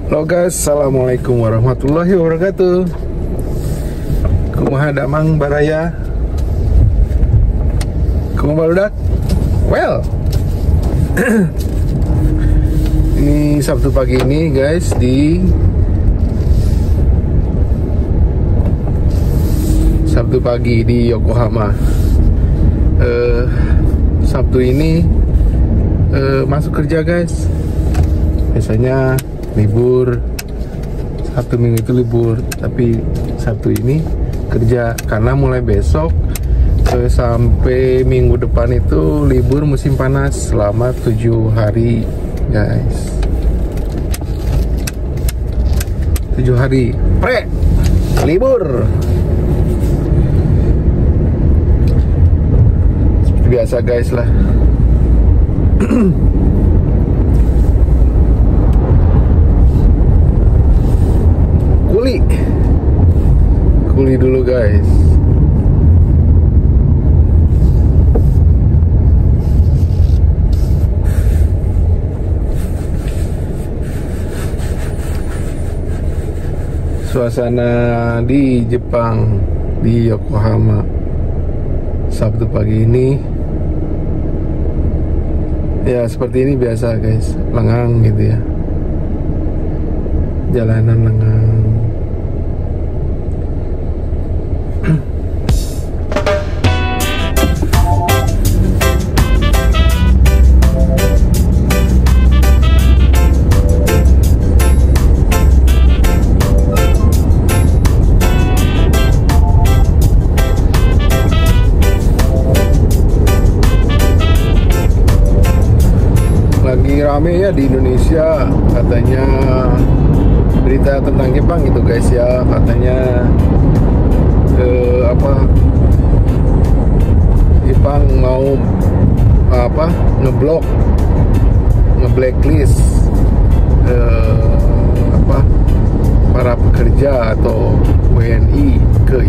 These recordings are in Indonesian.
Halo guys, assalamualaikum warahmatullahi wabarakatuh. Kumaha damang baraya? Kumaha barudak? Well, ini Sabtu pagi ini guys di Sabtu pagi di Yokohama. Sabtu ini masuk kerja guys. Biasanya libur, Sabtu Minggu itu libur, tapi Sabtu ini kerja karena mulai besok sampai minggu depan itu libur musim panas selama 7 hari guys. 7 hari libur. Seperti biasa guys lah. Kuli dulu guys. Suasana di Jepang, di Yokohama Sabtu pagi ini ya seperti ini biasa guys, lengang gitu ya, jalanan lengang. Lagi rame ya di Indonesia, katanya berita tentang Jepang gitu guys ya, katanya Jepang mau ngeblacklist para pekerja atau WNI ke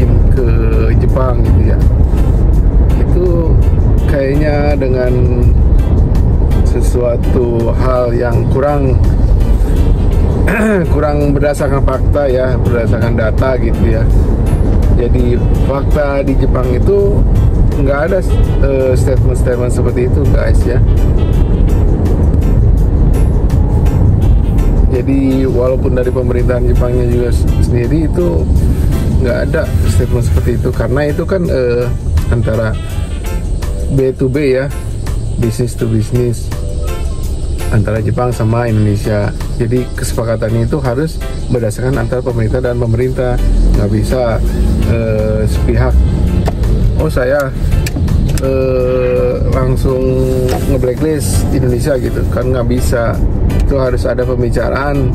Jepang gitu ya. Itu kayaknya dengan sesuatu hal yang kurang berdasarkan fakta ya, berdasarkan data gitu ya. Jadi fakta di Jepang itu nggak ada statement seperti itu guys ya. Jadi walaupun dari pemerintahan Jepangnya juga sendiri itu nggak ada statement seperti itu, karena itu kan antara B2B ya, business to business, antara Jepang sama Indonesia. Jadi kesepakatannya itu harus berdasarkan antara pemerintah dan pemerintah, nggak bisa sepihak. Oh saya langsung nge-blacklist Indonesia gitu kan, nggak bisa. Itu harus ada pembicaraan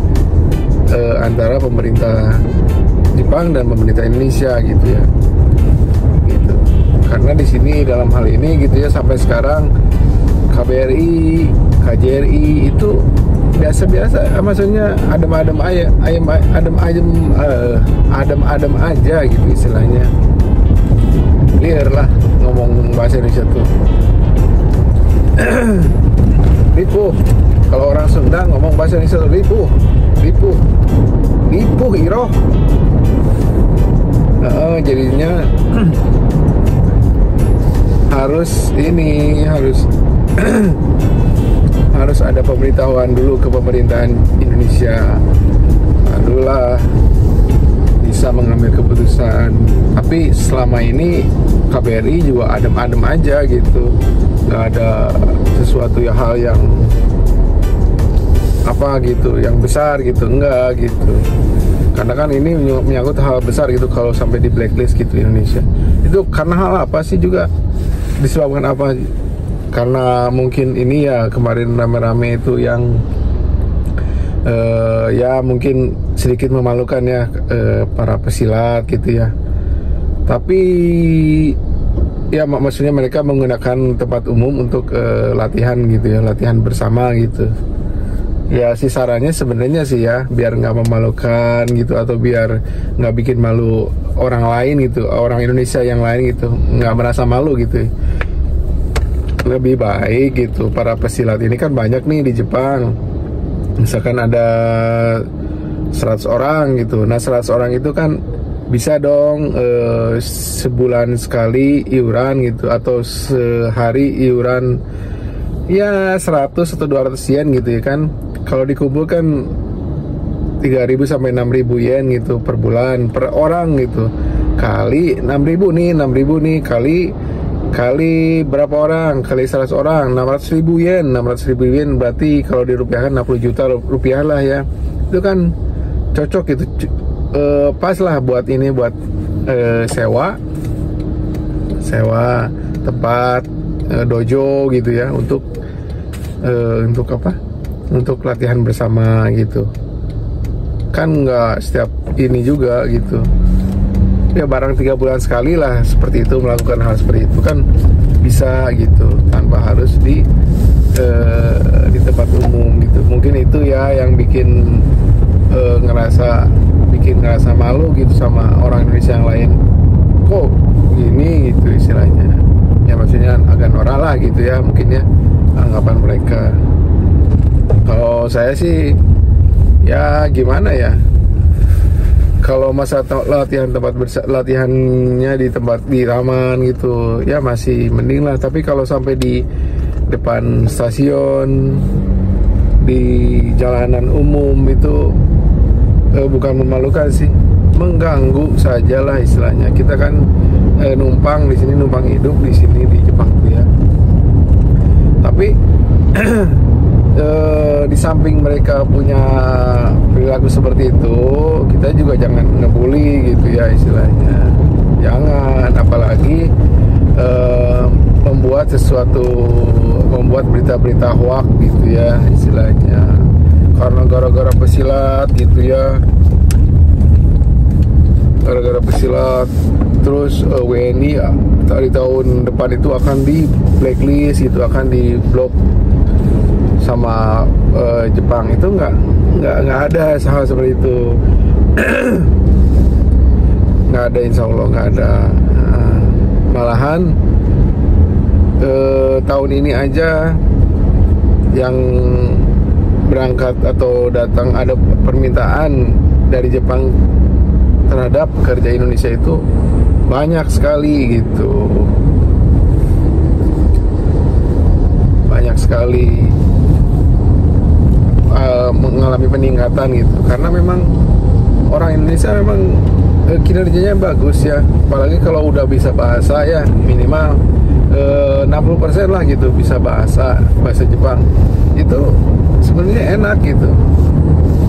antara pemerintah Jepang dan pemerintah Indonesia gitu ya. Gitu. Karena di sini dalam hal ini gitu ya, sampai sekarang KBRI, KJRI itu biasa-biasa, maksudnya adem-adem aja gitu istilahnya. Clear lah ngomong bahasa Indonesia tuh. Lipuh. Kalau orang Sunda ngomong bahasa Indonesia tuh lipuh iroh. Jadinya harus ada pemberitahuan dulu ke pemerintahan Indonesia, barulah bisa mengambil keputusan. Tapi selama ini KBRI juga adem-adem aja gitu, nggak ada sesuatu hal yang yang besar gitu, enggak gitu. Karena kan ini menyangkut hal besar gitu kalau sampai di blacklist gitu Indonesia. Itu karena hal apa sih juga? Disebabkan apa? Karena mungkin ini ya kemarin rame-rame itu yang ya mungkin sedikit memalukan ya para pesilat gitu ya. Tapi ya maksudnya mereka menggunakan tempat umum untuk latihan gitu ya, latihan bersama gitu. Ya sih sarannya sebenarnya sih ya, biar nggak memalukan gitu, atau biar nggak bikin malu orang lain gitu, orang Indonesia yang lain gitu, nggak merasa malu gitu. Lebih baik gitu para pesilat ini kan banyak nih di Jepang. Misalkan ada 100 orang gitu. Nah 100 orang itu kan bisa dong sebulan sekali iuran gitu, atau sehari iuran ya 100 atau 200 yen gitu ya kan. Kalau dikumpulkan 3.000 sampai 6.000 yen gitu per bulan per orang gitu, kali 6.000 nih kali berapa orang, kali 100 orang 600.000 yen. 600.000 yen berarti kalau dirupiahkan 60 juta rupiah lah ya. Itu kan cocok gitu, pas lah buat ini, buat sewa tempat dojo gitu ya, untuk apa, untuk latihan bersama gitu kan. Nggak setiap ini juga gitu ya, barang 3 bulan sekali lah seperti itu, melakukan hal seperti itu kan bisa gitu, tanpa harus di tempat umum gitu. Mungkin itu ya yang bikin ngerasa malu gitu sama orang Indonesia yang lain, kok gini gitu istilahnya ya, maksudnya agak norak lah gitu ya, mungkin ya anggapan mereka. Kalau saya sih ya gimana ya, kalau masa latihannya di tempat di taman gitu ya masih mending lah. Tapi kalau sampai di depan stasiun, di jalanan umum itu bukan memalukan sih, mengganggu saja lah istilahnya. Kita kan numpang di sini, numpang hidup di sini di Jepang ya. Tapi di samping mereka punya perilaku seperti itu, kita juga jangan ngebully gitu ya istilahnya. Jangan, apalagi membuat berita-berita hoax gitu ya istilahnya, karena gara-gara pesilat gitu ya, gara-gara pesilat terus WNI di tahun depan itu akan di blacklist gitu, akan di blok sama Jepang. Itu nggak ada hal seperti itu. Nggak ada, insya Allah nggak ada. Malahan tahun ini aja yang berangkat atau datang, ada permintaan dari Jepang terhadap pekerja Indonesia itu banyak sekali gitu, banyak sekali mengalami peningkatan gitu, karena memang orang Indonesia memang kinerjanya bagus ya, apalagi kalau udah bisa bahasa ya, minimal 60% lah gitu bisa bahasa Jepang, itu sebenarnya enak gitu.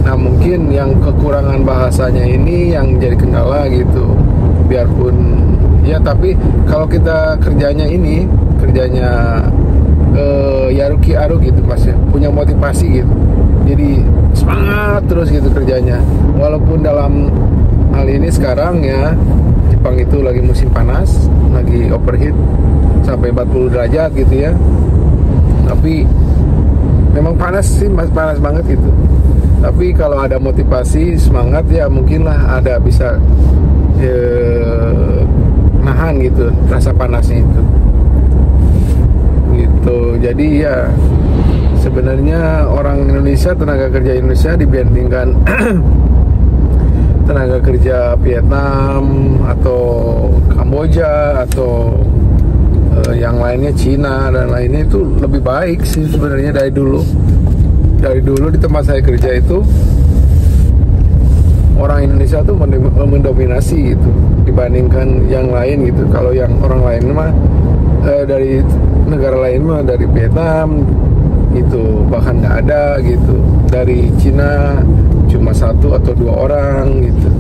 Nah mungkin yang kekurangan bahasanya ini yang jadi kendala gitu, biarpun ya, tapi kalau kita kerjanya yaruki aru gitu Mas ya, punya motivasi gitu, jadi semangat terus gitu kerjanya. Walaupun dalam hal ini sekarang ya, Jepang itu lagi musim panas, lagi overheat sampai 40 derajat gitu ya, tapi memang panas sih, panas banget gitu. Tapi kalau ada motivasi, semangat ya, mungkinlah ada bisa nahan gitu rasa panasnya itu gitu. Jadi ya sebenarnya orang Indonesia, tenaga kerja Indonesia dibandingkan tenaga kerja Vietnam atau Kamboja atau yang lainnya, Cina dan lainnya, itu lebih baik sih sebenarnya dari dulu. Dari dulu di tempat saya kerja itu orang Indonesia tuh mendominasi gitu dibandingkan yang lain gitu. Kalau yang orang lain mah dari negara lain mah, dari Vietnam itu bahkan nggak ada gitu. Dari Cina cuma 1 atau 2 orang gitu.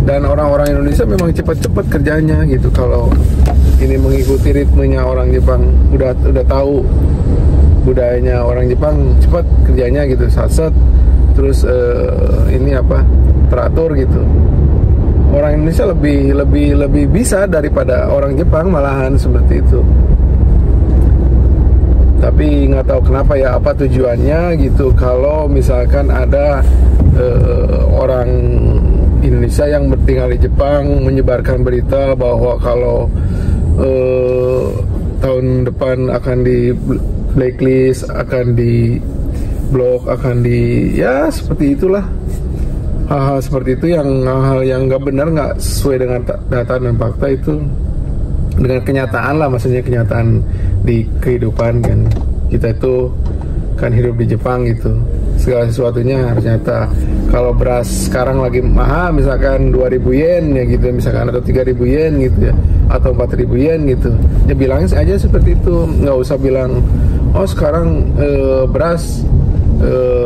Dan orang-orang Indonesia memang cepat-cepat kerjanya gitu. Kalau ini mengikuti ritmenya orang Jepang, udah tahu budayanya orang Jepang, cepat kerjanya gitu, satset, terus ini apa, teratur gitu. Orang Indonesia lebih bisa daripada orang Jepang, malahan seperti itu. Tapi nggak tahu kenapa ya, apa tujuannya gitu. Kalau misalkan ada orang Indonesia yang tinggal di Jepang menyebarkan berita bahwa kalau tahun depan akan di blacklist, akan di blok, akan di, ya seperti itulah. hal-hal seperti itu, yang hal-hal yang nggak benar, nggak sesuai dengan data dan fakta itu, dengan kenyataan lah, maksudnya kenyataan di kehidupan kan. Kita itu kan hidup di Jepang gitu, segala sesuatunya harus nyata. Kalau beras sekarang lagi mahal, misalkan 2.000 yen ya gitu, misalkan, atau 3.000 yen gitu ya, atau 4.000 yen gitu, ya bilangnya aja seperti itu, nggak usah bilang oh sekarang beras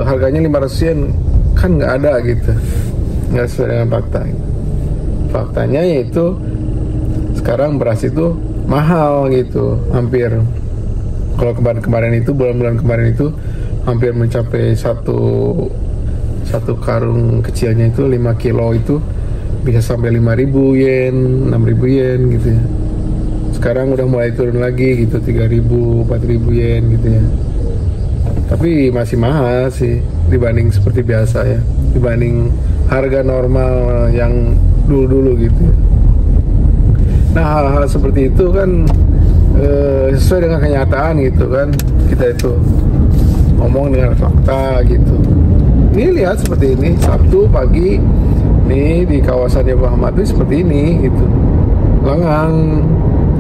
harganya 500 yen, kan nggak ada gitu, nggak sesuai dengan fakta. Faktanya yaitu sekarang beras itu mahal gitu, hampir, kalau kemarin itu, bulan-bulan kemarin itu hampir mencapai satu karung kecilnya itu 5 kilo itu bisa sampai 5.000 yen, 6.000 yen gitu ya. Sekarang udah mulai turun lagi gitu, 3.000, 4.000 yen gitu ya. Tapi masih mahal sih dibanding seperti biasa ya, dibanding harga normal yang dulu-dulu gitu ya. Nah, hal-hal seperti itu kan sesuai dengan kenyataan gitu kan. Kita itu ngomong dengan fakta gitu. Ini lihat seperti ini, Sabtu pagi nih di kawasan Yokohama itu seperti ini gitu, lengang,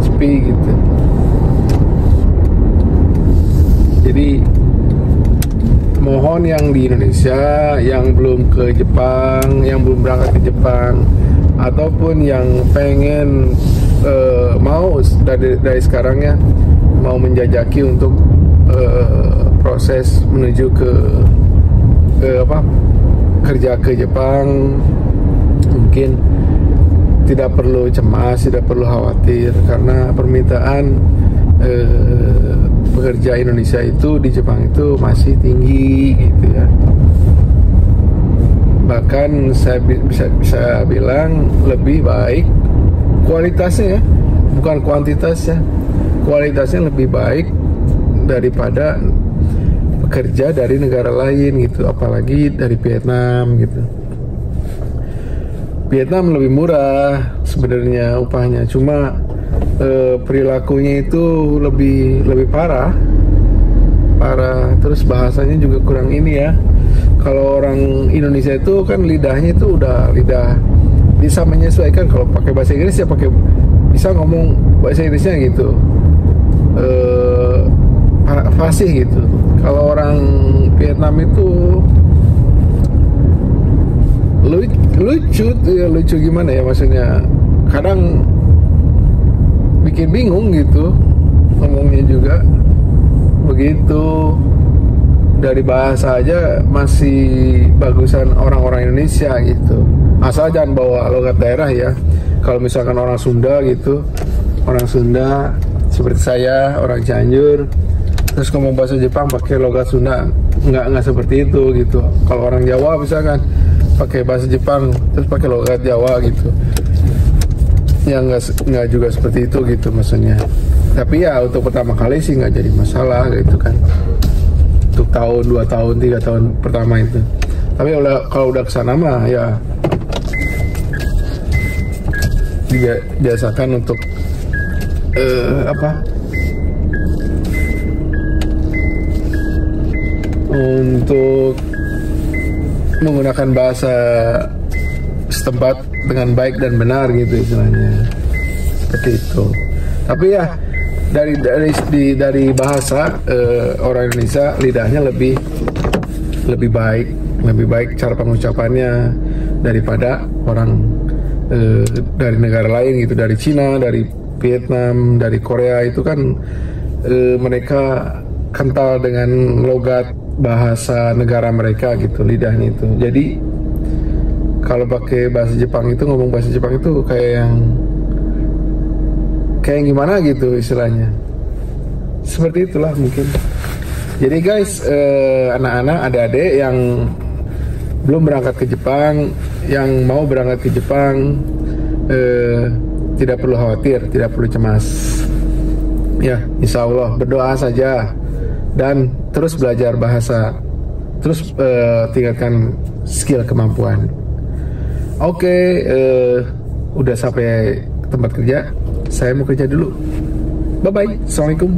sepi gitu. Jadi mohon yang di Indonesia, yang belum ke Jepang, yang belum berangkat ke Jepang, ataupun yang pengen mau dari sekarang ya, mau menjajaki untuk proses menuju ke kerja ke Jepang, mungkin tidak perlu cemas, tidak perlu khawatir, karena permintaan pekerja Indonesia itu di Jepang itu masih tinggi gitu ya. Bahkan saya bisa bilang lebih baik kualitasnya ya, bukan kuantitasnya. Kualitasnya lebih baik daripada pekerja dari negara lain gitu, apalagi dari Vietnam gitu. Vietnam lebih murah sebenarnya upahnya, cuma perilakunya itu lebih parah, terus bahasanya juga kurang ini ya. Kalau orang Indonesia itu kan lidahnya itu udah lidah bisa menyesuaikan. Kalau pakai bahasa Inggris ya bisa ngomong bahasa Inggrisnya gitu, fasih gitu. Kalau orang Vietnam itu lucu gimana ya, maksudnya kadang bikin bingung gitu ngomongnya juga begitu. Dari bahasa aja masih bagusan orang-orang Indonesia gitu, asal jangan bawa logat daerah ya. Kalau misalkan orang Sunda gitu, orang Sunda seperti saya, orang Cianjur, terus ngomong bahasa Jepang pakai logat Sunda, nggak seperti itu gitu. Kalau orang Jawa misalkan pakai bahasa Jepang terus pakai logat Jawa gitu, ya nggak juga seperti itu gitu maksudnya. Tapi ya untuk pertama kali sih nggak jadi masalah gitu kan, untuk tahun, 2 tahun, 3 tahun pertama itu. Tapi kalau udah kesana mah ya biasakan untuk untuk menggunakan bahasa setempat dengan baik dan benar gitu istilahnya, seperti itu. Tapi ya dari bahasa orang Indonesia lidahnya lebih baik cara pengucapannya daripada orang dari negara lain gitu, dari Cina, dari Vietnam, dari Korea. Itu kan mereka kental dengan logat bahasa negara mereka gitu, lidahnya itu. Jadi kalau pakai bahasa Jepang itu, ngomong bahasa Jepang itu kayak gimana gitu istilahnya. Seperti itulah mungkin. Jadi guys, anak-anak, adik-adik yang belum berangkat ke Jepang, yang mau berangkat ke Jepang, tidak perlu khawatir, tidak perlu cemas. Ya, insya Allah berdoa saja dan terus belajar bahasa, terus tingkatkan skill kemampuan. Oke, udah sampai tempat kerja. Saya mau kerja dulu. Bye-bye. Assalamualaikum.